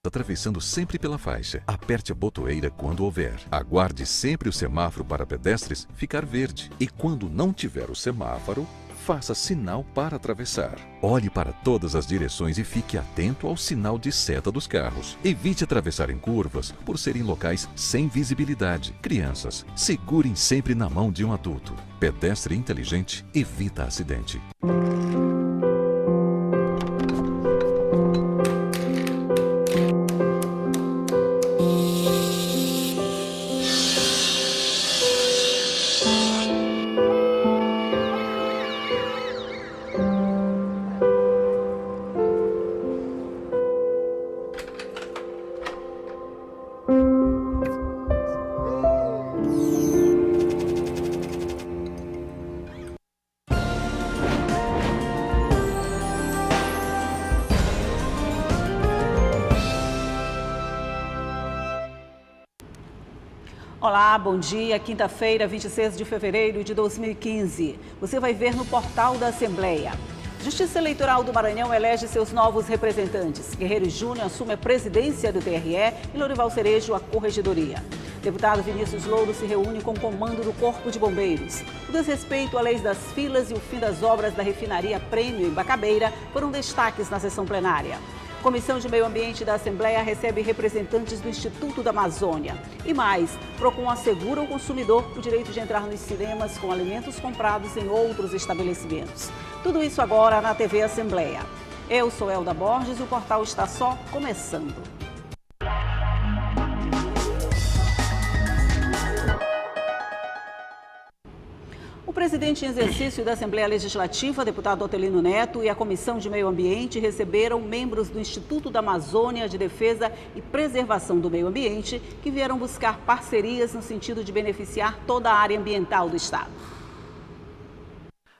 atravessando sempre pela faixa. Aperte a botoeira quando houver. Aguarde sempre o semáforo para pedestres ficar verde. E quando não tiver o semáforo, faça sinal para atravessar. Olhe para todas as direções e fique atento ao sinal de seta dos carros. Evite atravessar em curvas por serem locais sem visibilidade. Crianças, segurem sempre na mão de um adulto. Pedestre inteligente evita acidente. Olá, bom dia. Quinta-feira, 26 de fevereiro de 2015. Você vai ver no portal da Assembleia. Justiça Eleitoral do Maranhão elege seus novos representantes. Guerreiro Júnior assume a presidência do TRE e Lorival Cerejo a corregedoria. Deputado Vinícius Louro se reúne com o comando do Corpo de Bombeiros. O desrespeito à lei das filas e o fim das obras da refinaria Prêmio em Bacabeira foram destaques na sessão plenária. Comissão de Meio Ambiente da Assembleia recebe representantes do Instituto da Amazônia. E mais, Procon assegura ao consumidor o direito de entrar nos cinemas com alimentos comprados em outros estabelecimentos. Tudo isso agora na TV Assembleia. Eu sou Elda Borges e o portal está só começando. O presidente em exercício da Assembleia Legislativa, deputado Otelino Neto, e a Comissão de Meio Ambiente receberam membros do Instituto da Amazônia de Defesa e Preservação do Meio Ambiente, que vieram buscar parcerias no sentido de beneficiar toda a área ambiental do Estado.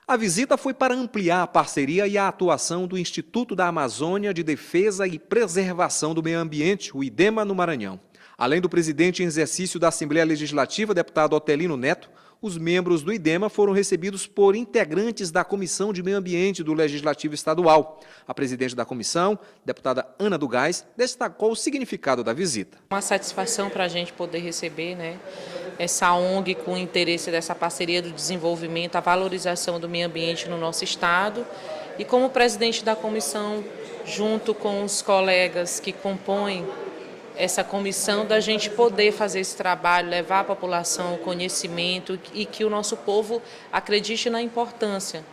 A visita foi para ampliar a parceria e a atuação do Instituto da Amazônia de Defesa e Preservação do Meio Ambiente, o IDEMA, no Maranhão. Além do presidente em exercício da Assembleia Legislativa, deputado Otelino Neto, os membros do IDEMA foram recebidos por integrantes da Comissão de Meio Ambiente do Legislativo Estadual. A presidente da comissão, deputada Ana do Gás, destacou o significado da visita. Uma satisfação para a gente poder receber, essa ONG com o interesse dessa parceria do desenvolvimento, a valorização do meio ambiente no nosso estado. E como presidente da comissão, junto com os colegas que compõem essa comissão, da gente poder fazer esse trabalho, levar à população o conhecimento e que o nosso povo acredite na importância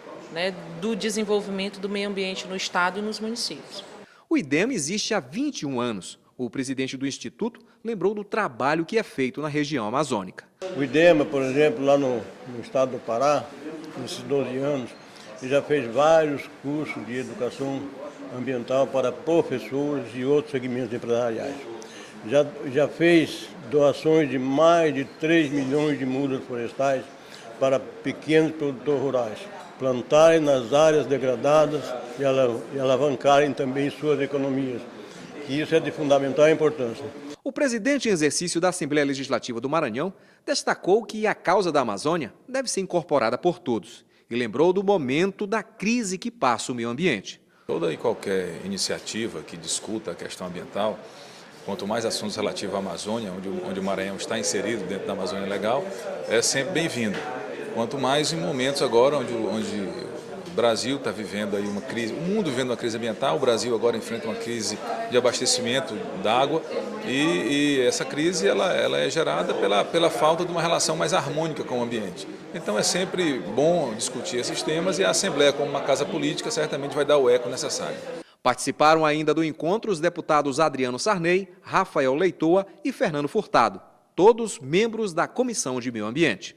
do desenvolvimento do meio ambiente no estado e nos municípios. O IDEMA existe há 21 anos. O presidente do Instituto lembrou do trabalho que é feito na região amazônica. O IDEMA, por exemplo, lá no estado do Pará, nesses 12 anos, ele já fez vários cursos de educação ambiental para professores e outros segmentos empresariais. Já fez doações de mais de 3 milhões de mudas florestais para pequenos produtores rurais, plantarem nas áreas degradadas e alavancarem também suas economias. E isso é de fundamental importância. O presidente em exercício da Assembleia Legislativa do Maranhão destacou que a causa da Amazônia deve ser incorporada por todos e lembrou do momento da crise que passa o meio ambiente. Toda e qualquer iniciativa que discuta a questão ambiental, quanto mais assuntos relativos à Amazônia, onde o Maranhão está inserido dentro da Amazônia Legal, é sempre bem-vindo. Quanto mais em momentos agora onde o Brasil está vivendo aí uma crise, o mundo vivendo uma crise ambiental, o Brasil agora enfrenta uma crise de abastecimento da água e essa crise ela é gerada pela falta de uma relação mais harmônica com o ambiente. Então é sempre bom discutir esses temas e a Assembleia, como uma casa política, certamente vai dar o eco necessário. Participaram ainda do encontro os deputados Adriano Sarney, Rafael Leitoa e Fernando Furtado, todos membros da Comissão de Meio Ambiente.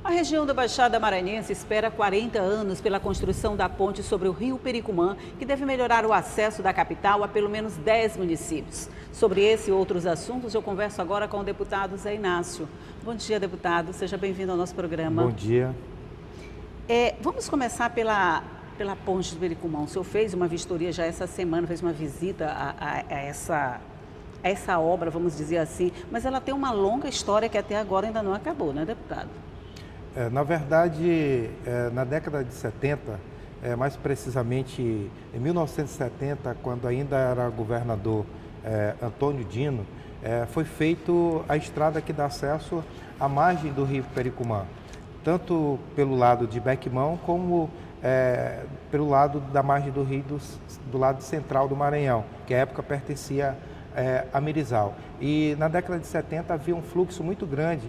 A região da Baixada Maranhense espera 40 anos pela construção da ponte sobre o rio Pericumã, que deve melhorar o acesso da capital a pelo menos 10 municípios. Sobre esse e outros assuntos, eu converso agora com o deputado Zé Inácio. Bom dia, deputado. Seja bem-vindo ao nosso programa. Bom dia. Vamos começar pela ponte do Pericumã. O senhor fez uma vistoria já essa semana, fez uma visita a essa obra, vamos dizer assim, mas ela tem uma longa história que até agora ainda não acabou, né, deputado? Na verdade, na década de 70, mais precisamente em 1970, quando ainda era governador Antônio Dino, foi feito a estrada que dá acesso à margem do rio Pericumã, tanto pelo lado de Bequimão como pelo lado da margem do rio do lado central do Maranhão, que à época pertencia a Mirizal. E na década de 70 havia um fluxo muito grande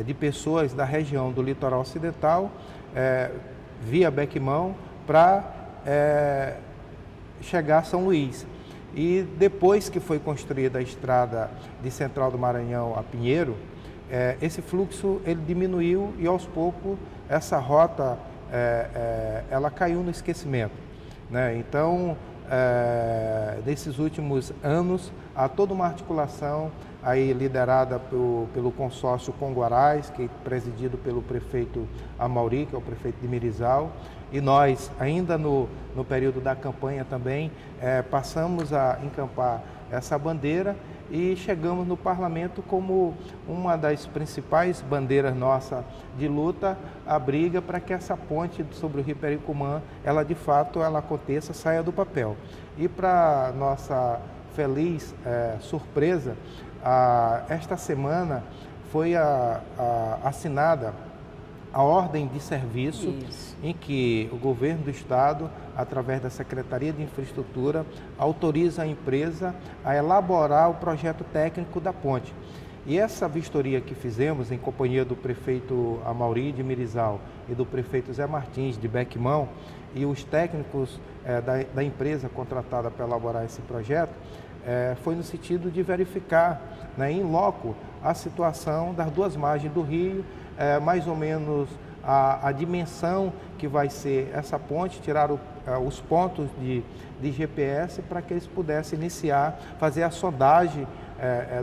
de pessoas da região do litoral ocidental, via Bequimão, para chegar a São Luís. E depois que foi construída a estrada de Central do Maranhão a Pinheiro, esse fluxo ele diminuiu e aos poucos essa rota ela caiu no esquecimento, né? Então, nesses últimos anos, há toda uma articulação aí liderada pelo consórcio Conguarais, que é presidido pelo prefeito Amauri, que é o prefeito de Mirizal, e nós, ainda no período da campanha também, passamos a encampar essa bandeira e chegamos no parlamento como uma das principais bandeiras nossa de luta, a briga para que essa ponte sobre o Rio Pericumã, ela de fato ela aconteça, saia do papel. E para nossa feliz surpresa, esta semana foi assinada a ordem de serviço. Isso. Em que o governo do estado, através da Secretaria de Infraestrutura, autoriza a empresa a elaborar o projeto técnico da ponte. E essa vistoria que fizemos em companhia do prefeito Amauri de Mirizal e do prefeito Zé Martins de Bequimão e os técnicos da empresa contratada para elaborar esse projeto, foi no sentido de verificar, né, in loco a situação das duas margens do rio, mais ou menos a dimensão que vai ser essa ponte, tirar os pontos de GPS para que eles pudessem iniciar, fazer a sondagem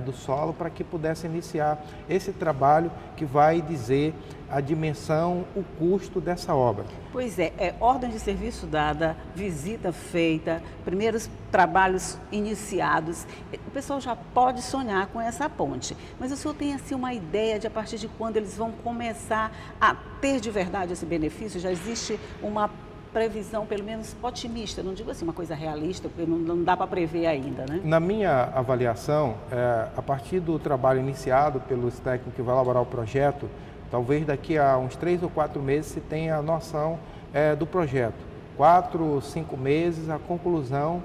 do solo para que pudessem iniciar esse trabalho que vai dizer a dimensão, o custo dessa obra. Pois ordem de serviço dada, visita feita, primeiros trabalhos iniciados. O pessoal já pode sonhar com essa ponte, mas o senhor tem assim uma ideia de a partir de quando eles vão começar a ter de verdade esse benefício? Já existe uma previsão, pelo menos otimista, não digo assim uma coisa realista, porque não dá para prever ainda, né? Na minha avaliação, a partir do trabalho iniciado pelos técnicos que vão elaborar o projeto, talvez daqui a uns 3 ou 4 meses se tenha a noção do projeto. 4 ou 5 meses, a conclusão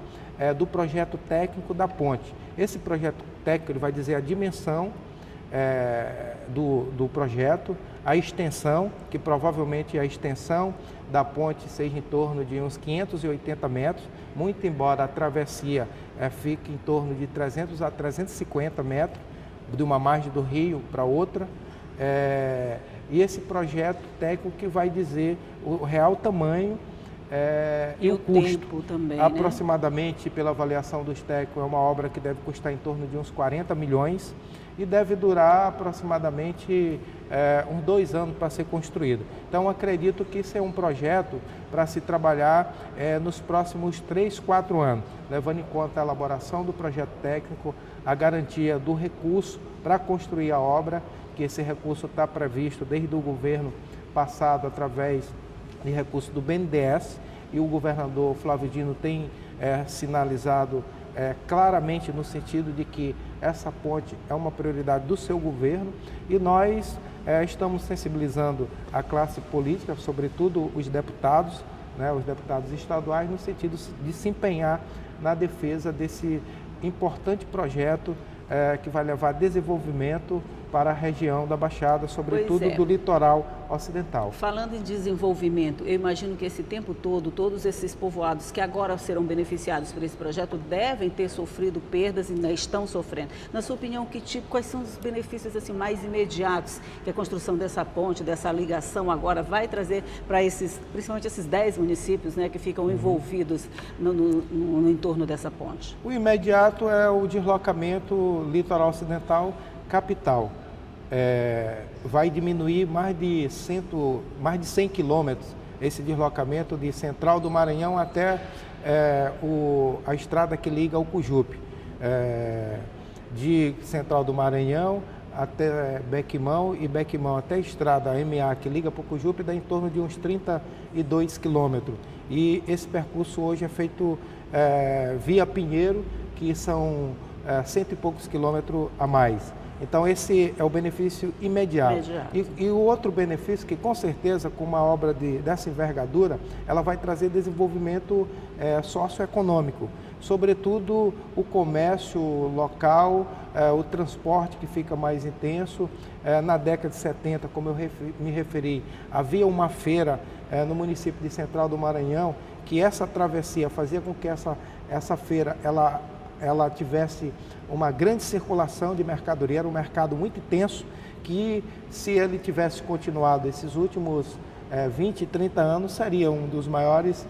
do projeto técnico da ponte. Esse projeto técnico ele vai dizer a dimensão do projeto, a extensão, que provavelmente a extensão da ponte seja em torno de uns 580 metros, muito embora a travessia fique em torno de 300 a 350 metros, de uma margem do rio para outra. E esse projeto técnico que vai dizer o real tamanho e o custo. Tempo também, aproximadamente, né? Pela avaliação dos técnicos, é uma obra que deve custar em torno de uns 40 milhões e deve durar aproximadamente uns 2 anos para ser construído. Então, acredito que isso é um projeto para se trabalhar nos próximos 3, 4 anos, levando em conta a elaboração do projeto técnico, a garantia do recurso para construir a obra, que esse recurso está previsto desde o governo passado através de recurso do BNDES, e o governador Flávio Dino tem sinalizado claramente no sentido de que essa ponte é uma prioridade do seu governo, e nós estamos sensibilizando a classe política, sobretudo os deputados, né, os deputados estaduais, no sentido de se empenhar na defesa desse importante projeto que vai levar desenvolvimento para a região da Baixada, sobretudo do litoral ocidental. Falando em desenvolvimento, eu imagino que esse tempo todo, todos esses povoados que agora serão beneficiados por esse projeto devem ter sofrido perdas e ainda estão sofrendo. Na sua opinião, quais são os benefícios assim, mais imediatos que a construção dessa ponte, dessa ligação agora vai trazer para principalmente esses 10 municípios, né, que ficam envolvidos no entorno dessa ponte? O imediato é o deslocamento litoral ocidental capital. Vai diminuir mais de 100 quilômetros esse deslocamento de Central do Maranhão até a estrada que liga ao Cujupe. De Central do Maranhão até Bequimão e Bequimão até a estrada MA que liga para o Cujupe dá em torno de uns 32 quilômetros. E esse percurso hoje é feito via Pinheiro, que são 100 e poucos quilômetros a mais. Então esse é o benefício imediato. E o outro benefício que com certeza com uma obra dessa envergadura, ela vai trazer desenvolvimento socioeconômico, sobretudo o comércio local, o transporte que fica mais intenso. Na década de 70, como eu me referi, havia uma feira no município de Central do Maranhão, que essa travessia fazia com que essa feira ela tivesse uma grande circulação de mercadoria, era um mercado muito intenso, que se ele tivesse continuado esses últimos 20, 30 anos, seria um dos maiores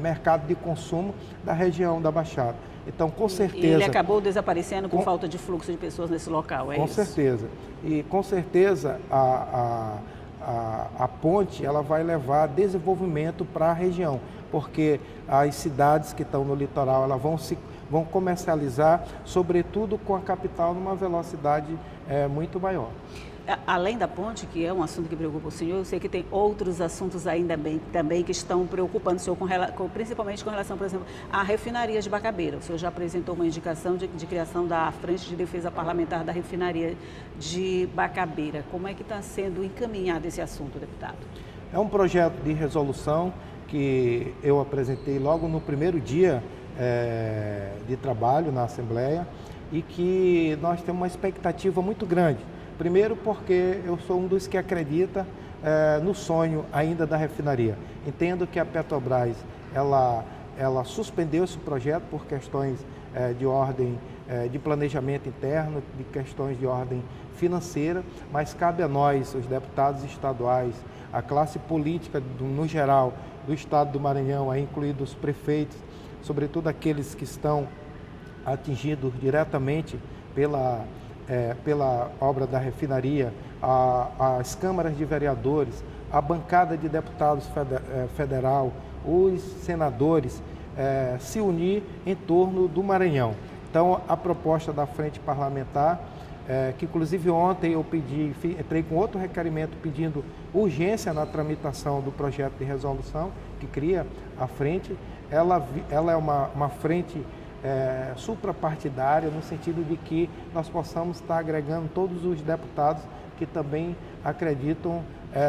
mercados de consumo da região da Baixada. Então, com certeza... E ele acabou desaparecendo por falta de fluxo de pessoas nesse local, é isso? Com certeza. E com certeza a ponte ela vai levar desenvolvimento para a região, porque as cidades que estão no litoral elas vão comercializar, sobretudo com a capital, numa velocidade muito maior. Além da ponte, que é um assunto que preocupa o senhor, eu sei que tem outros assuntos ainda também que estão preocupando o senhor, principalmente com relação, por exemplo, à refinaria de Bacabeira. O senhor já apresentou uma indicação de criação da Frente de Defesa Parlamentar da refinaria de Bacabeira. Como é que está sendo encaminhado esse assunto, deputado? É um projeto de resolução que eu apresentei logo no primeiro dia de trabalho na Assembleia e que nós temos uma expectativa muito grande. Primeiro porque eu sou um dos que acredita no sonho ainda da refinaria. Entendo que a Petrobras ela suspendeu esse projeto por questões de ordem de planejamento interno, de questões de ordem financeira, mas cabe a nós, os deputados estaduais, a classe política no geral do estado do Maranhão, aí incluídos os prefeitos, sobretudo aqueles que estão atingidos diretamente pela obra da refinaria, as câmaras de vereadores, a bancada de deputados federal, os senadores, se unir em torno do Maranhão. Então, a proposta da Frente Parlamentar, que inclusive ontem eu entrei com outro requerimento pedindo urgência na tramitação do projeto de resolução que cria a frente, ela é uma frente suprapartidária, no sentido de que nós possamos estar agregando todos os deputados que também acreditam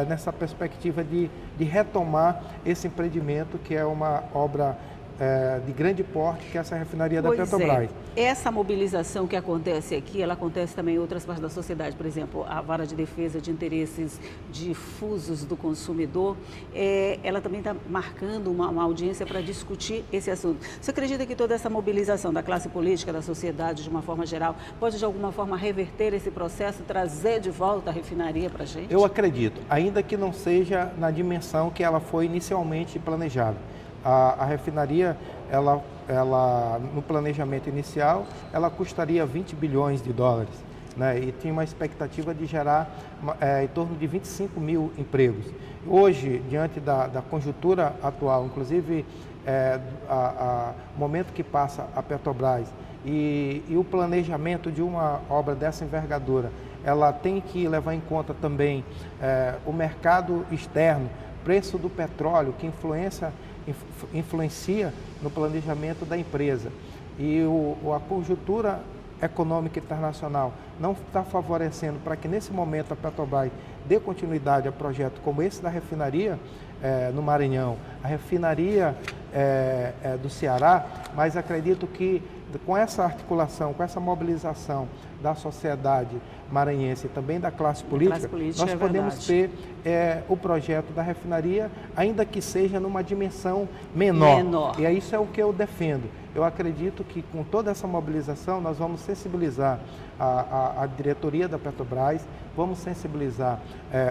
nessa perspectiva de retomar esse empreendimento, que é uma obra de grande porte, que é essa refinaria da Petrobras. Essa mobilização que acontece aqui, ela acontece também em outras partes da sociedade. Por exemplo, a Vara de Defesa de Interesses Difusos do Consumidor, ela também está marcando uma audiência para discutir esse assunto. Você acredita que toda essa mobilização da classe política, da sociedade, de uma forma geral, pode de alguma forma reverter esse processo, trazer de volta a refinaria para a gente? Eu acredito, ainda que não seja na dimensão que ela foi inicialmente planejada. A refinaria, ela, no planejamento inicial, ela custaria 20 bilhões de dólares, né? E tinha uma expectativa de gerar em torno de 25 mil empregos. Hoje, diante da conjuntura atual, inclusive o momento que passa a Petrobras e o planejamento de uma obra dessa envergadura, ela tem que levar em conta também o mercado externo, preço do petróleo, que influencia no planejamento da empresa. E a conjuntura econômica internacional não está favorecendo para que nesse momento a Petrobras dê continuidade a projetos como esse da refinaria no Maranhão, a refinaria do Ceará, mas acredito que com essa articulação, com essa mobilização da sociedade maranhense e também da classe política, nós podemos ter o projeto da refinaria, ainda que seja numa dimensão menor. E isso é o que eu defendo. Eu acredito que com toda essa mobilização nós vamos sensibilizar a diretoria da Petrobras, vamos sensibilizar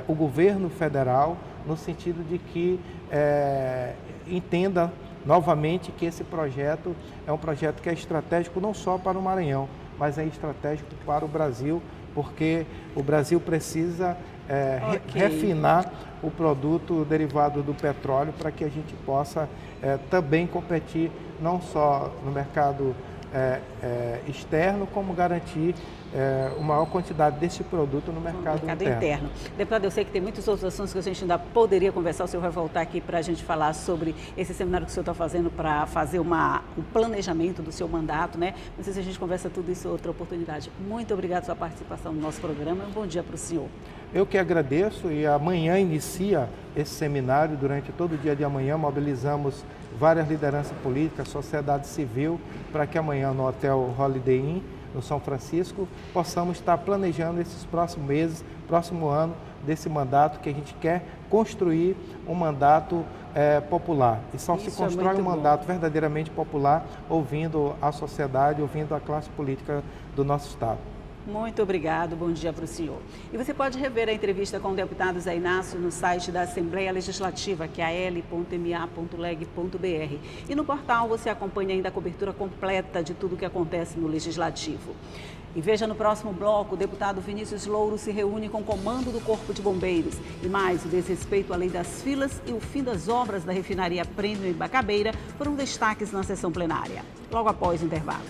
o governo federal, no sentido de que entenda novamente que esse projeto é um projeto que é estratégico não só para o Maranhão, mas é estratégico para o Brasil, porque o Brasil precisa refinar o produto derivado do petróleo para que a gente possa também competir não só no mercado externo, como garantir uma maior quantidade desse produto no mercado interno. Deputado, eu sei que tem muitos outros assuntos que a gente ainda poderia conversar. O senhor vai voltar aqui para a gente falar sobre esse seminário que o senhor está fazendo para fazer um planejamento do seu mandato, né? Não sei se a gente conversa tudo isso em outra oportunidade. Muito obrigado pela sua participação no nosso programa. Um bom dia para o senhor. Eu que agradeço, e amanhã inicia esse seminário. Durante todo o dia de amanhã mobilizamos várias lideranças políticas, sociedade civil, para que amanhã no Hotel Holiday Inn, no São Francisco, possamos estar planejando esses próximos meses, próximo ano, desse mandato que a gente quer construir um mandato popular. E só se constrói um mandato verdadeiramente popular ouvindo a sociedade, ouvindo a classe política do nosso Estado. Muito obrigado, bom dia para o senhor. E você pode rever a entrevista com o deputado Zé Inácio no site da Assembleia Legislativa, que é al.ma.leg.br. E no portal você acompanha ainda a cobertura completa de tudo o que acontece no Legislativo. E veja no próximo bloco, o deputado Vinícius Louro se reúne com o comando do Corpo de Bombeiros. E mais, o desrespeito à lei das filas e o fim das obras da refinaria Prêmio em Bacabeira foram destaques na sessão plenária. Logo após o intervalo.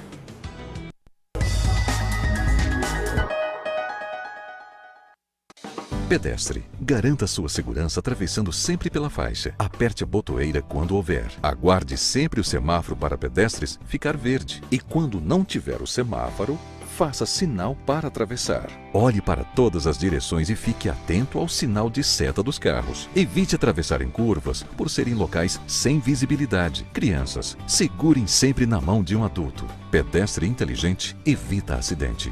Pedestre, garanta sua segurança atravessando sempre pela faixa. Aperte a botoeira quando houver. Aguarde sempre o semáforo para pedestres ficar verde. E quando não tiver o semáforo, faça sinal para atravessar. Olhe para todas as direções e fique atento ao sinal de seta dos carros. Evite atravessar em curvas por serem locais sem visibilidade. Crianças, segurem sempre na mão de um adulto. Pedestre inteligente evita acidente.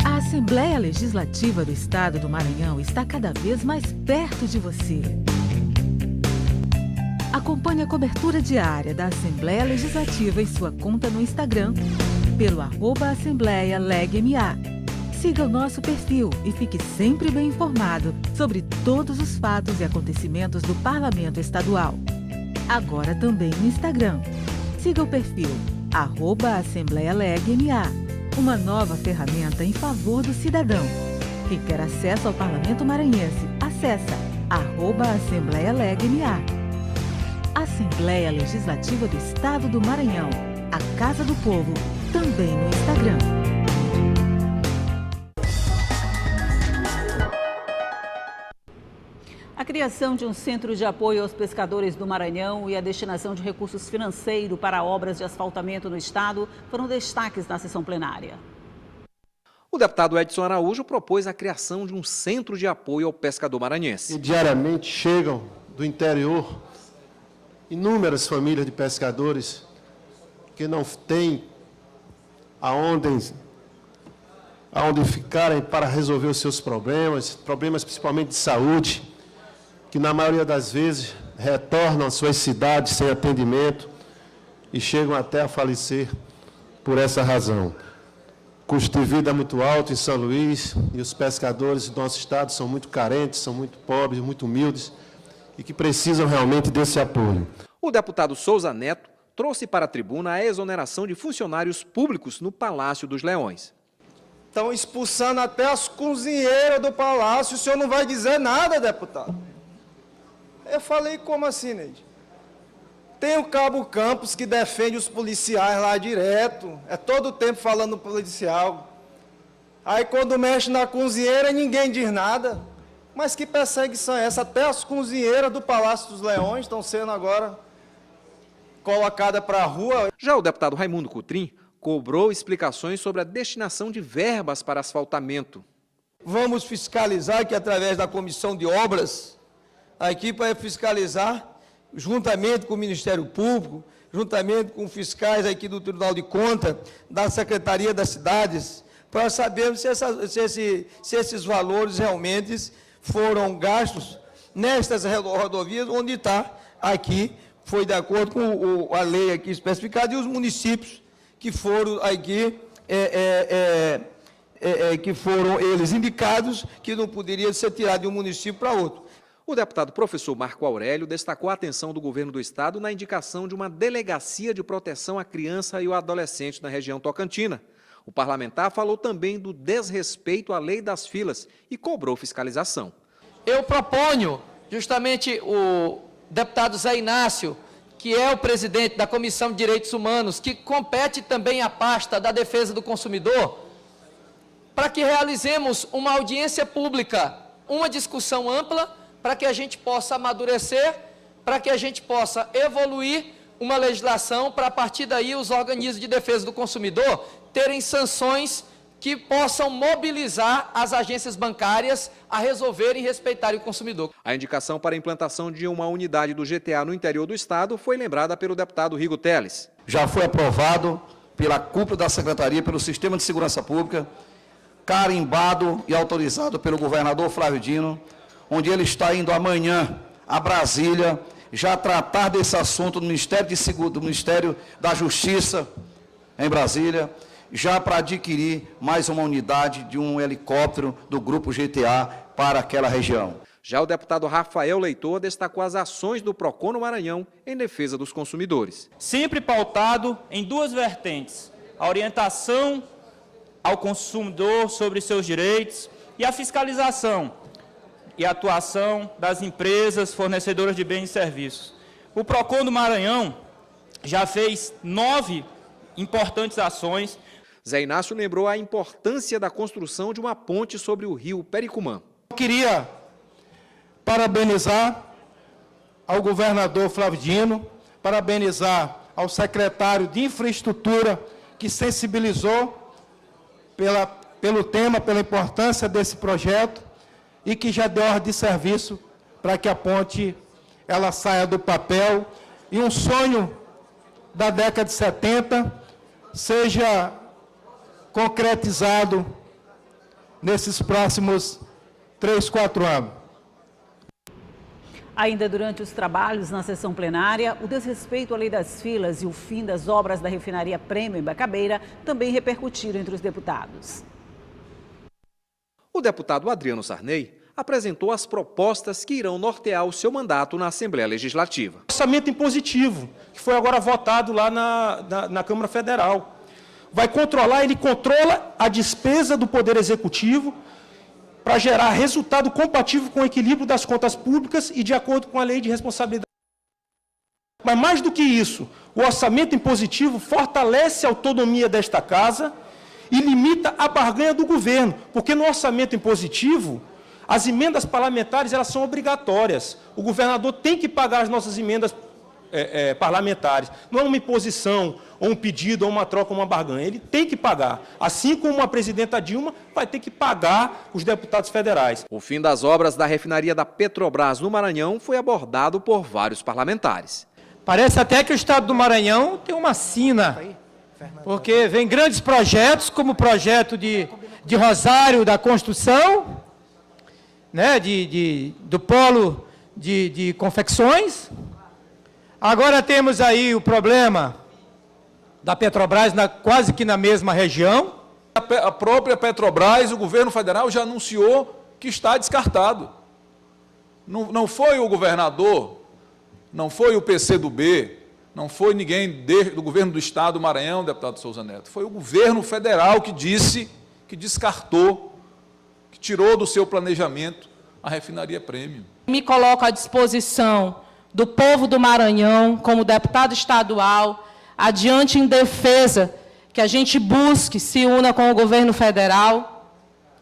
A Assembleia Legislativa do Estado do Maranhão está cada vez mais perto de você. Acompanhe a cobertura diária da Assembleia Legislativa em sua conta no Instagram, pelo @AssembleiaLegMA. Siga o nosso perfil e fique sempre bem informado sobre todos os fatos e acontecimentos do Parlamento Estadual. Agora também no Instagram. Siga o perfil @AssembleiaLegMA. Uma nova ferramenta em favor do cidadão. Quem quer acesso ao Parlamento Maranhense, acessa @AssembleiaLegMA. Assembleia Legislativa do Estado do Maranhão, a Casa do Povo, também no Instagram. A criação de um centro de apoio aos pescadores do Maranhão e a destinação de recursos financeiros para obras de asfaltamento no estado foram destaques na sessão plenária. O deputado Edson Araújo propôs a criação de um centro de apoio ao pescador maranhense. E diariamente chegam do interior inúmeras famílias de pescadores que não têm aonde ficarem para resolver os seus problemas principalmente de saúde, que na maioria das vezes retornam às suas cidades sem atendimento e chegam até a falecer por essa razão. Custo de vida muito alto em São Luís e os pescadores do nosso estado são muito carentes, são muito pobres, muito humildes e que precisam realmente desse apoio. O deputado Souza Neto trouxe para a tribuna a exoneração de funcionários públicos no Palácio dos Leões. Estão expulsando até as cozinheiras do palácio, o senhor não vai dizer nada, deputado. Eu falei, como assim, Neide? Tem o Cabo Campos que defende os policiais lá direto, é todo o tempo falando policial. Aí quando mexe na cozinheira ninguém diz nada. Mas que perseguição é essa? Até as cozinheiras do Palácio dos Leões estão sendo agora colocadas para a rua. Já o deputado Raimundo Cotrim cobrou explicações sobre a destinação de verbas para asfaltamento. Vamos fiscalizar que através da Comissão de Obras, a equipe vai fiscalizar, juntamente com o Ministério Público, juntamente com fiscais aqui do Tribunal de Contas, da Secretaria das Cidades, para sabermos se esses valores realmente foram gastos nestas rodovias, onde está aqui foi de acordo com a lei aqui especificada, e os municípios que foram aqui, que foram eles indicados, que não poderia ser tirado de um município para outro. O deputado professor Marco Aurélio destacou a atenção do governo do estado na indicação de uma delegacia de proteção à criança e ao adolescente na região tocantina. O parlamentar falou também do desrespeito à lei das filas e cobrou fiscalização. Eu proponho justamente o deputado Zé Inácio, que é o presidente da Comissão de Direitos Humanos, que compete também à pasta da defesa do consumidor, para que realizemos uma audiência pública, uma discussão ampla, para que a gente possa amadurecer, para que a gente possa evoluir uma legislação, para a partir daí os organismos de defesa do consumidor terem sanções que possam mobilizar as agências bancárias a resolverem e respeitarem o consumidor. A indicação para a implantação de uma unidade do GTA no interior do estado foi lembrada pelo deputado Rigo Teles. Já foi aprovado pela cúpula da Secretaria, pelo Sistema de Segurança Pública, carimbado e autorizado pelo governador Flávio Dino, onde ele está indo amanhã a Brasília, já tratar desse assunto do Ministério da Justiça em Brasília, já para adquirir mais uma unidade de um helicóptero do Grupo GTA para aquela região. Já o deputado Rafael Leitor destacou as ações do PROCON no Maranhão em defesa dos consumidores. Sempre pautado em duas vertentes: a orientação ao consumidor sobre seus direitos e a fiscalização e atuação das empresas fornecedoras de bens e serviços. O PROCON do Maranhão já fez 9 importantes ações. Zé Inácio lembrou a importância da construção de uma ponte sobre o rio Pericumã. Eu queria parabenizar ao governador Flávio Dino, parabenizar ao secretário de Infraestrutura, que sensibilizou pelo tema, pela importância desse projeto, e que já deu ordem de serviço para que a ponte ela saia do papel e um sonho da década de 70 seja concretizado nesses próximos 3, 4 anos. Ainda durante os trabalhos na sessão plenária, o desrespeito à lei das filas e o fim das obras da refinaria Prêmio em Bacabeira também repercutiram entre os deputados. O deputado Adriano Sarney apresentou as propostas que irão nortear o seu mandato na Assembleia Legislativa. Orçamento impositivo, que foi agora votado lá na Câmara Federal. Vai controlar, ele controla a despesa do Poder Executivo para gerar resultado compatível com o equilíbrio das contas públicas e de acordo com a lei de responsabilidade. Mas mais do que isso, o orçamento impositivo fortalece a autonomia desta Casa e limita a barganha do governo, porque no orçamento impositivo, as emendas parlamentares elas são obrigatórias. O governador tem que pagar as nossas emendas parlamentares. Não é uma imposição, ou um pedido, ou uma troca, ou uma barganha. Ele tem que pagar. Assim como a presidenta Dilma vai ter que pagar os deputados federais. O fim das obras da refinaria da Petrobras no Maranhão foi abordado por vários parlamentares. Parece até que o estado do Maranhão tem uma sina, porque vem grandes projetos, como o projeto de Rosário da Construção, né, do polo de confecções. Agora temos aí o problema da Petrobras quase que na mesma região. A própria Petrobras, o governo federal já anunciou que está descartado. Não foi o governador, não foi o PCdoB, não foi ninguém do governo do estado do Maranhão, deputado Souza Neto. Foi o governo federal que disse, que descartou, que tirou do seu planejamento a refinaria Prêmio. Me coloco à disposição do povo do Maranhão, como deputado estadual, adiante em defesa que a gente busque, se una com o governo federal,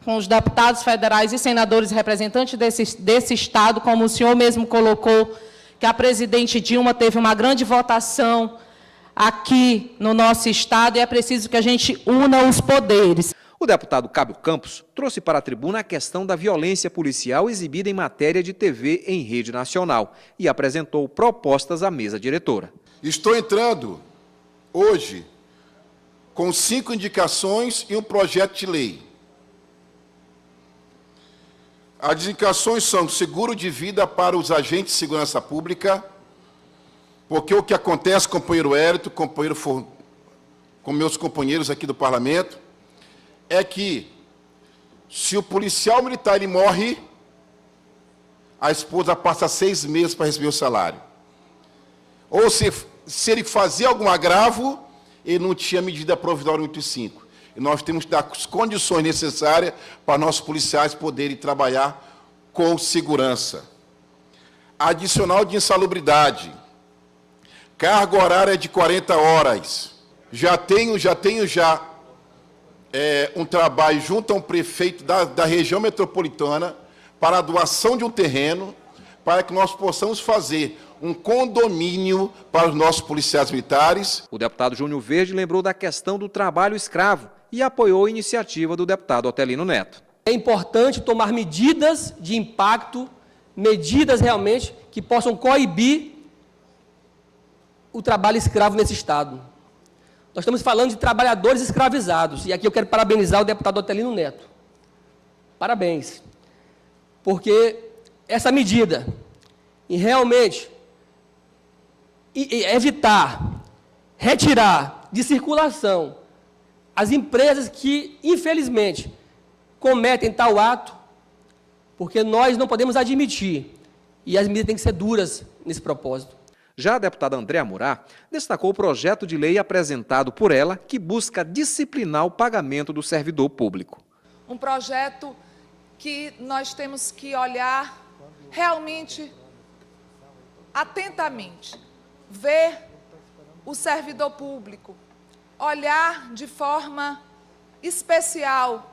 com os deputados federais e senadores representantes desse estado, como o senhor mesmo colocou, que a presidente Dilma teve uma grande votação aqui no nosso estado e é preciso que a gente una os poderes. O deputado Cábio Campos trouxe para a tribuna a questão da violência policial exibida em matéria de TV em rede nacional e apresentou propostas à mesa diretora. Estou entrando hoje com 5 indicações e um projeto de lei. As indicações são seguro de vida para os agentes de segurança pública, Porque o que acontece, companheiro Hélito, com meus companheiros aqui do parlamento, é que se o policial militar ele morre, a esposa passa 6 meses para receber o salário. Ou se ele fazia algum agravo, ele não tinha medida provisória 185. E nós temos que dar as condições necessárias para nossos policiais poderem trabalhar com segurança. Adicional de insalubridade. Carga horária de 40 horas. Já tenho um trabalho junto a um prefeito da região metropolitana para a doação de um terreno, para que nós possamos fazer um condomínio para os nossos policiais militares. O deputado Júnior Verde lembrou da questão do trabalho escravo e apoiou a iniciativa do deputado Otelino Neto. É importante tomar medidas de impacto, medidas realmente que possam coibir o trabalho escravo nesse Estado. Nós estamos falando de trabalhadores escravizados, e aqui eu quero parabenizar o deputado Otelino Neto. Parabéns. Porque essa medida, em realmente evitar, retirar de circulação as empresas que, infelizmente, cometem tal ato, porque nós não podemos admitir, e as medidas têm que ser duras nesse propósito. Já a deputada Andréa Murá destacou o projeto de lei apresentado por ela que busca disciplinar o pagamento do servidor público. Um projeto que nós temos que olhar realmente atentamente, ver o servidor público, olhar de forma especial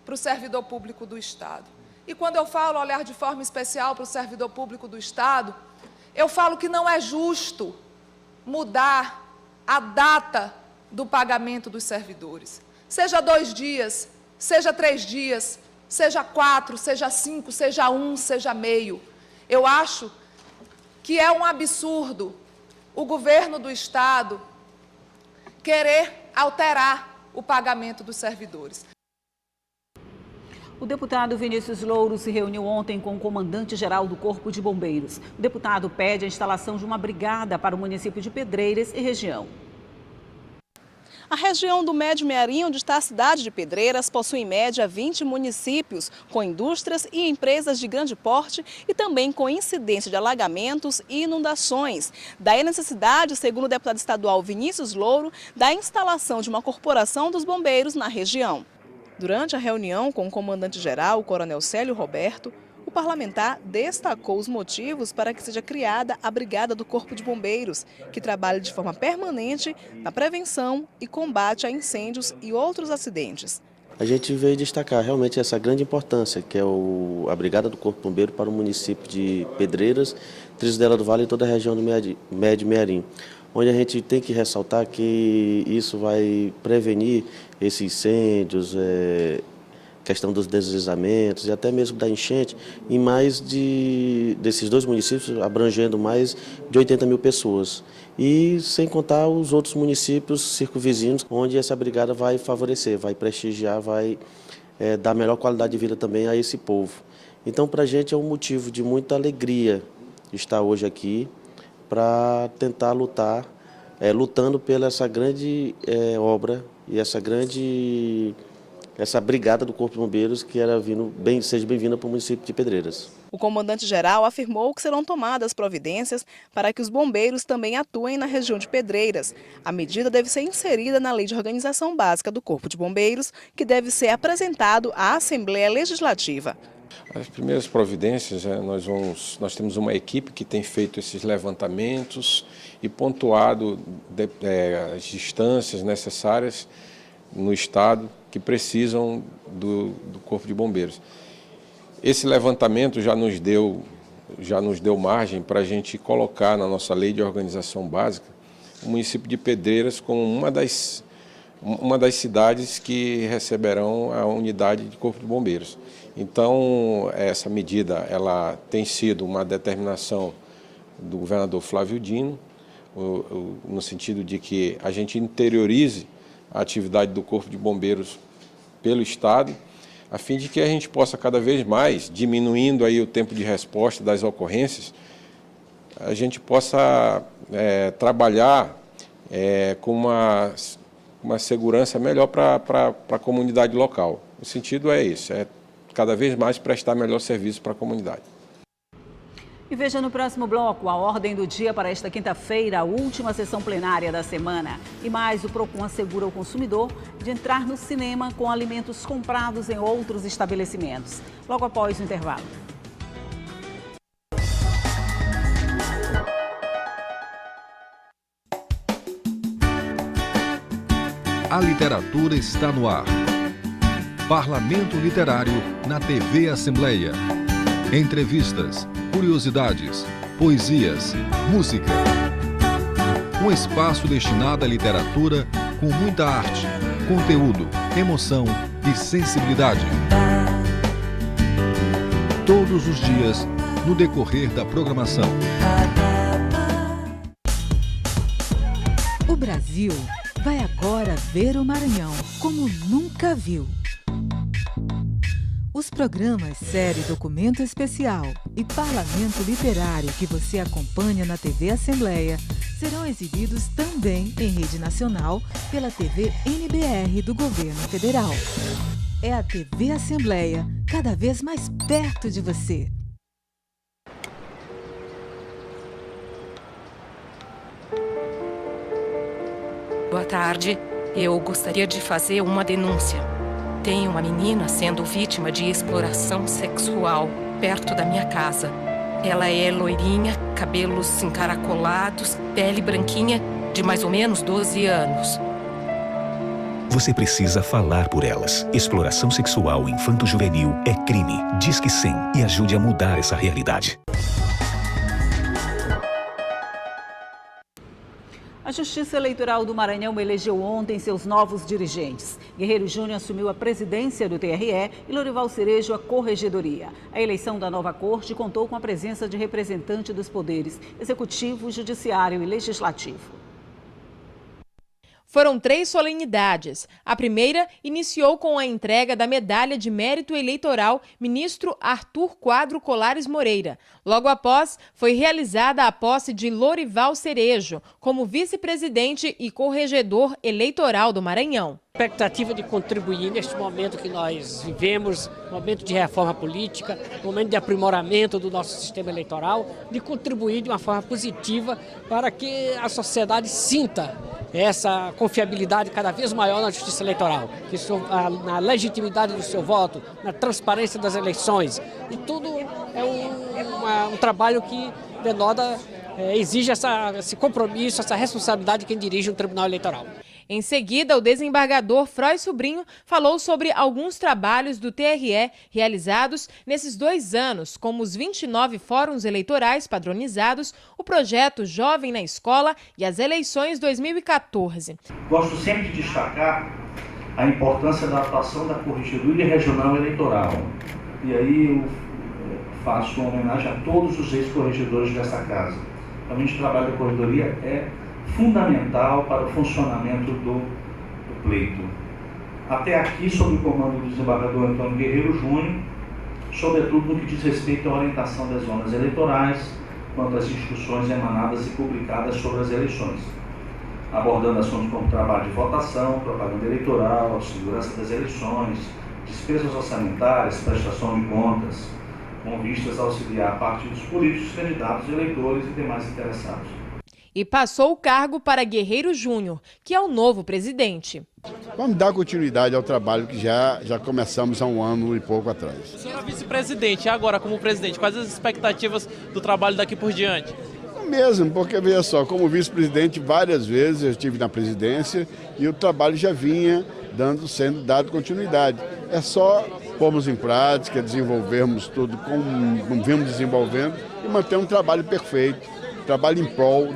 para o servidor público do Estado. E quando eu falo olhar de forma especial para o servidor público do Estado, eu falo que não é justo mudar a data do pagamento dos servidores. Seja 2 dias, seja 3 dias, seja 4, seja 5, seja 1, seja meio. Eu acho que é um absurdo o governo do Estado querer alterar o pagamento dos servidores. O deputado Vinícius Louro se reuniu ontem com o comandante-geral do Corpo de Bombeiros. O deputado pede a instalação de uma brigada para o município de Pedreiras e região. A região do Médio Mearim, onde está a cidade de Pedreiras, possui em média 20 municípios, com indústrias e empresas de grande porte e também com incidência de alagamentos e inundações. Daí a necessidade, segundo o deputado estadual Vinícius Louro, da instalação de uma corporação dos bombeiros na região. Durante a reunião com o comandante-geral, o coronel Célio Roberto, o parlamentar destacou os motivos para que seja criada a Brigada do Corpo de Bombeiros, que trabalha de forma permanente na prevenção e combate a incêndios e outros acidentes. A gente veio destacar realmente essa grande importância, que é a Brigada do Corpo de Bombeiro para o município de Pedreiras, Trizedela do Vale e toda a região do Médio Mearim, onde a gente tem que ressaltar que isso vai prevenir esses incêndios, questão dos deslizamentos e até mesmo da enchente, em mais desses 2 municípios, abrangendo mais de 80 mil pessoas. E sem contar os outros municípios circunvizinhos, onde essa brigada vai favorecer, vai prestigiar, vai dar melhor qualidade de vida também a esse povo. Então, para a gente é um motivo de muita alegria estar hoje aqui para tentar lutando pela essa grande obra e essa brigada do Corpo de Bombeiros que seja bem-vinda para o município de Pedreiras. O comandante-geral afirmou que serão tomadas providências para que os bombeiros também atuem na região de Pedreiras. A medida deve ser inserida na Lei de Organização Básica do Corpo de Bombeiros, que deve ser apresentado à Assembleia Legislativa. As primeiras providências, nós temos uma equipe que tem feito esses levantamentos e pontuado as distâncias necessárias no Estado que precisam do Corpo de Bombeiros. Esse levantamento já nos deu margem para a gente colocar na nossa Lei de Organização Básica o município de Pedreiras como uma das cidades que receberão a unidade de Corpo de Bombeiros. Então, essa medida ela tem sido uma determinação do governador Flávio Dino, no sentido de que a gente interiorize a atividade do Corpo de Bombeiros pelo Estado, a fim de que a gente possa cada vez mais, diminuindo aí o tempo de resposta das ocorrências, a gente possa trabalhar com uma segurança melhor para a comunidade local. O sentido é esse, é cada vez mais prestar melhor serviço para a comunidade. E veja no próximo bloco a ordem do dia para esta quinta-feira, a última sessão plenária da semana. E mais, o PROCON assegura ao consumidor de entrar no cinema com alimentos comprados em outros estabelecimentos. Logo após o intervalo. A literatura está no ar. Parlamento Literário na TV Assembleia. Entrevistas, curiosidades, poesias, música. Um espaço destinado à literatura com muita arte, conteúdo, emoção e sensibilidade. Todos os dias, no decorrer da programação. O Brasil vai agora ver o Maranhão como nunca viu. Os programas série Documento Especial e Parlamento Literário que você acompanha na TV Assembleia serão exibidos também em rede nacional pela TV NBR do Governo Federal. É a TV Assembleia, cada vez mais perto de você. Boa tarde. Eu gostaria de fazer uma denúncia. Tem uma menina sendo vítima de exploração sexual perto da minha casa. Ela é loirinha, cabelos encaracolados, pele branquinha, de mais ou menos 12 anos. Você precisa falar por elas. Exploração sexual infanto-juvenil é crime. Disque 100 e ajude a mudar essa realidade. A Justiça Eleitoral do Maranhão elegeu ontem seus novos dirigentes. Guerreiro Júnior assumiu a presidência do TRE e Lorival Cerejo a corregedoria. A eleição da nova corte contou com a presença de representantes dos poderes executivo, judiciário e legislativo. Foram 3 solenidades. A primeira iniciou com a entrega da Medalha de Mérito Eleitoral ministro Arthur Quadro Colares Moreira. Logo após, foi realizada a posse de Lorival Cerejo como vice-presidente e corregedor eleitoral do Maranhão. Expectativa de contribuir neste momento que nós vivemos, momento de reforma política, momento de aprimoramento do nosso sistema eleitoral, de contribuir de uma forma positiva para que a sociedade sinta essa confiabilidade cada vez maior na justiça eleitoral, na legitimidade do seu voto, na transparência das eleições. E tudo é um trabalho que denota, exige esse compromisso, essa responsabilidade de quem dirige um tribunal eleitoral. Em seguida, o desembargador Froy Sobrinho falou sobre alguns trabalhos do TRE realizados nesses 2 anos, como os 29 fóruns eleitorais padronizados, o projeto Jovem na Escola e as eleições 2014. Gosto sempre de destacar a importância da atuação da Corregedoria Regional Eleitoral. E aí eu faço uma homenagem a todos os ex-corregedores dessa casa. Realmente o trabalho da Corregedoria é fundamental para o funcionamento do pleito. Até aqui, sob o comando do desembargador Antônio Guerreiro Júnior, sobretudo no que diz respeito à orientação das zonas eleitorais, quanto às instruções emanadas e publicadas sobre as eleições, abordando assuntos como trabalho de votação, propaganda eleitoral, segurança das eleições, despesas orçamentárias, prestação de contas, com vistas a auxiliar partidos políticos, candidatos, eleitores e demais interessados. E passou o cargo para Guerreiro Júnior, que é o novo presidente. Vamos dar continuidade ao trabalho que já começamos há 1 ano e pouco atrás. O senhor é vice-presidente, e agora como presidente, quais as expectativas do trabalho daqui por diante? Mesmo, porque veja só, como vice-presidente várias vezes eu estive na presidência e o trabalho já vinha sendo dado continuidade. É só pormos em prática, desenvolvermos tudo como vimos desenvolvendo e manter um trabalho perfeito. Trabalho em prol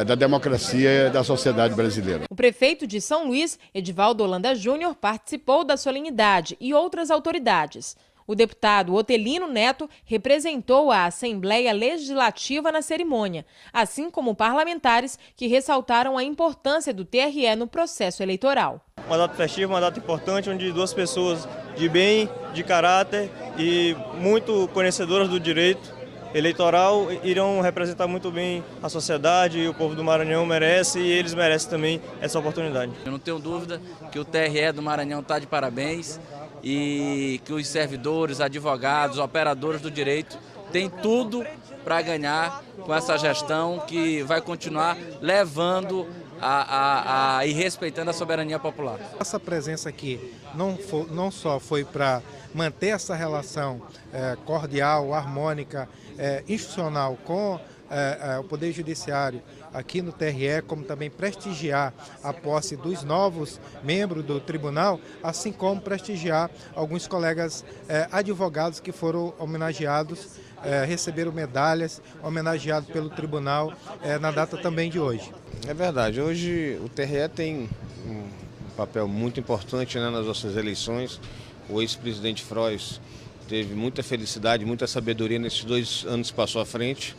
da democracia e da sociedade brasileira. O prefeito de São Luís, Edivaldo Holanda Júnior, participou da solenidade e outras autoridades. O deputado Otelino Neto representou a Assembleia Legislativa na cerimônia, assim como parlamentares que ressaltaram a importância do TRE no processo eleitoral. Uma data festiva, uma data importante, onde 2 pessoas de bem, de caráter e muito conhecedoras do direito eleitoral irão representar muito bem a sociedade, e o povo do Maranhão merece e eles merecem também essa oportunidade. Eu não tenho dúvida que o TRE do Maranhão está de parabéns e que os servidores, advogados, operadores do direito têm tudo para ganhar com essa gestão que vai continuar levando e respeitando a soberania popular. Essa presença aqui não só foi para manter essa relação cordial, harmônica, institucional com o Poder Judiciário aqui no TRE, como também prestigiar a posse dos novos membros do tribunal, assim como prestigiar alguns colegas advogados que foram homenageados, receberam medalhas, homenageados pelo tribunal na data também de hoje. É verdade, hoje o TRE tem um papel muito importante, né, nas nossas eleições. O ex-presidente Frois teve muita felicidade, muita sabedoria nesses 2 anos que passou à frente.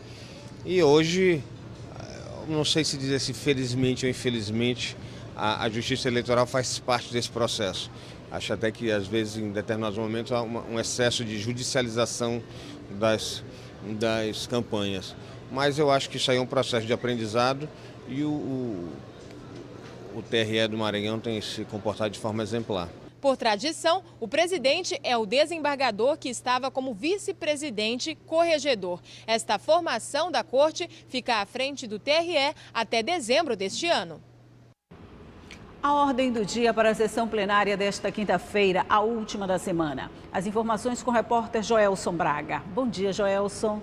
E hoje, não sei se dizer se felizmente ou infelizmente, a Justiça Eleitoral faz parte desse processo. Acho até que, às vezes, em determinados momentos, há um excesso de judicialização das campanhas. Mas eu acho que isso aí é um processo de aprendizado e o TRE do Maranhão tem se comportado de forma exemplar. Por tradição, o presidente é o desembargador que estava como vice-presidente corregedor. Esta formação da corte fica à frente do TRE até dezembro deste ano. A ordem do dia para a sessão plenária desta quinta-feira, a última da semana. As informações com o repórter Joelson Braga. Bom dia, Joelson.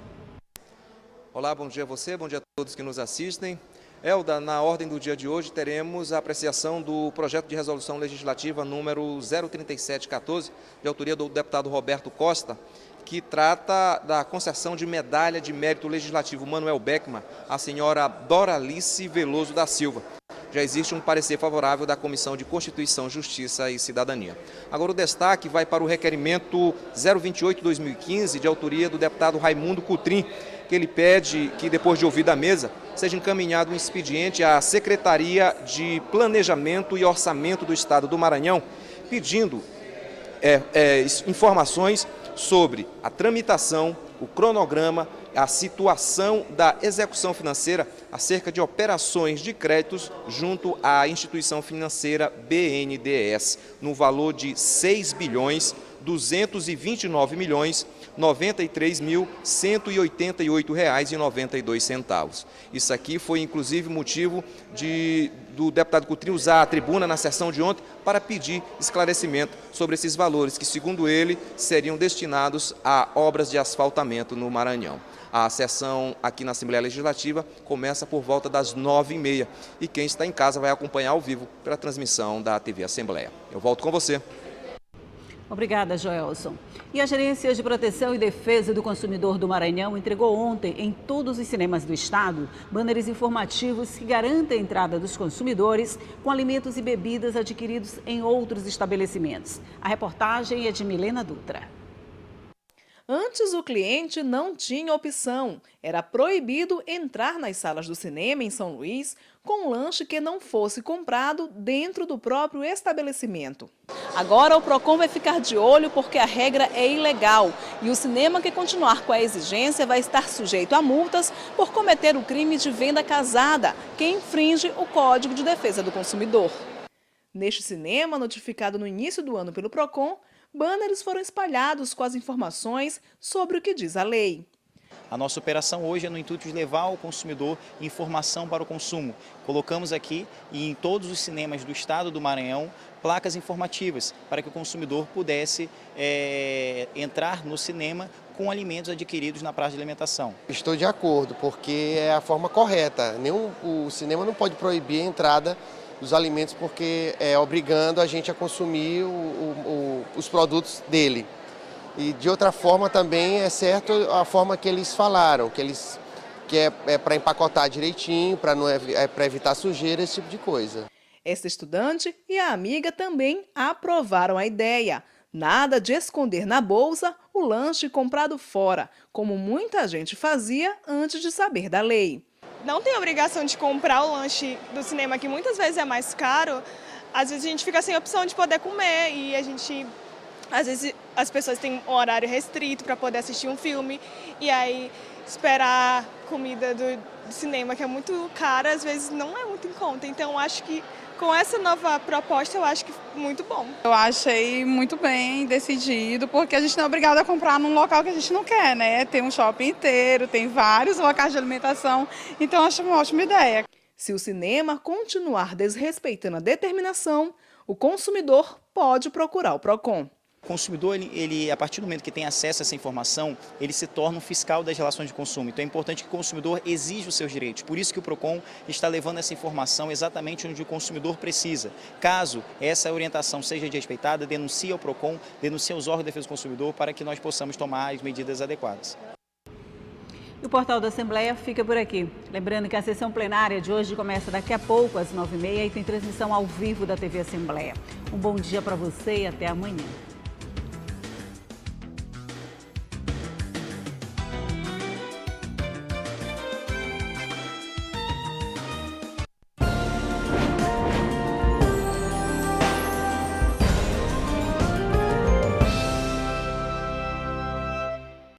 Olá, bom dia a você, bom dia a todos que nos assistem. Elda, na ordem do dia de hoje teremos a apreciação do projeto de resolução legislativa número 03714, de autoria do deputado Roberto Costa, que trata da concessão de medalha de mérito legislativo Manuel Beckman à senhora Doralice Veloso da Silva. Já existe um parecer favorável da Comissão de Constituição, Justiça e Cidadania. Agora o destaque vai para o requerimento 028/2015, de autoria do deputado Raimundo Cutrim, que ele pede que, depois de ouvida a mesa, seja encaminhado um expediente à Secretaria de Planejamento e Orçamento do Estado do Maranhão, pedindo informações sobre a tramitação, o cronograma, a situação da execução financeira acerca de operações de créditos junto à instituição financeira BNDES, no valor de R$ 6.229.093.188,92. Isso aqui foi inclusive motivo do deputado Cutrim usar a tribuna na sessão de ontem para pedir esclarecimento sobre esses valores que, segundo ele, seriam destinados a obras de asfaltamento no Maranhão. A sessão aqui na Assembleia Legislativa começa por volta das 9h30 e quem está em casa vai acompanhar ao vivo pela transmissão da TV Assembleia. Eu volto com você. Obrigada, Joelson. E a Gerência de Proteção e Defesa do Consumidor do Maranhão entregou ontem, em todos os cinemas do estado, banners informativos que garantem a entrada dos consumidores com alimentos e bebidas adquiridos em outros estabelecimentos. A reportagem é de Milena Dutra. Antes, o cliente não tinha opção. Era proibido entrar nas salas do cinema em São Luís com um lanche que não fosse comprado dentro do próprio estabelecimento. Agora, o PROCON vai ficar de olho porque a regra é ilegal e o cinema que continuar com a exigência vai estar sujeito a multas por cometer o crime de venda casada, que infringe o Código de Defesa do Consumidor. Neste cinema, notificado no início do ano pelo PROCON, banners foram espalhados com as informações sobre o que diz a lei. A nossa operação hoje é no intuito de levar ao consumidor informação para o consumo. Colocamos aqui e em todos os cinemas do estado do Maranhão placas informativas para que o consumidor pudesse entrar no cinema com alimentos adquiridos na praça de alimentação. Estou de acordo, porque é a forma correta. O cinema não pode proibir a entrada dos alimentos porque é obrigando a gente a consumir os produtos dele. E de outra forma também é certo a forma que eles falaram, que é para empacotar direitinho, para evitar sujeira, esse tipo de coisa. Esta estudante e a amiga também aprovaram a ideia. Nada de esconder na bolsa o lanche comprado fora, como muita gente fazia antes de saber da lei. Não tem obrigação de comprar o lanche do cinema, que muitas vezes é mais caro. Às vezes a gente fica sem opção de poder comer e às vezes as pessoas têm um horário restrito para poder assistir um filme. E aí esperar comida do cinema, que é muito cara, às vezes não é muito em conta. Então, acho que com essa nova proposta, eu acho que muito bom. Eu achei muito bem decidido, porque a gente não é obrigado a comprar num local que a gente não quer, né? Tem um shopping inteiro, tem vários locais de alimentação, então eu acho uma ótima ideia. Se o cinema continuar desrespeitando a determinação, o consumidor pode procurar o PROCON. O consumidor, ele, a partir do momento que tem acesso a essa informação, ele se torna um fiscal das relações de consumo. Então é importante que o consumidor exija os seus direitos. Por isso que o PROCON está levando essa informação exatamente onde o consumidor precisa. Caso essa orientação seja desrespeitada, denuncie ao PROCON, denuncie aos órgãos de defesa do consumidor para que nós possamos tomar as medidas adequadas. O Portal da Assembleia fica por aqui. Lembrando que a sessão plenária de hoje começa daqui a pouco, às 9h30, e tem transmissão ao vivo da TV Assembleia. Um bom dia para você e até amanhã.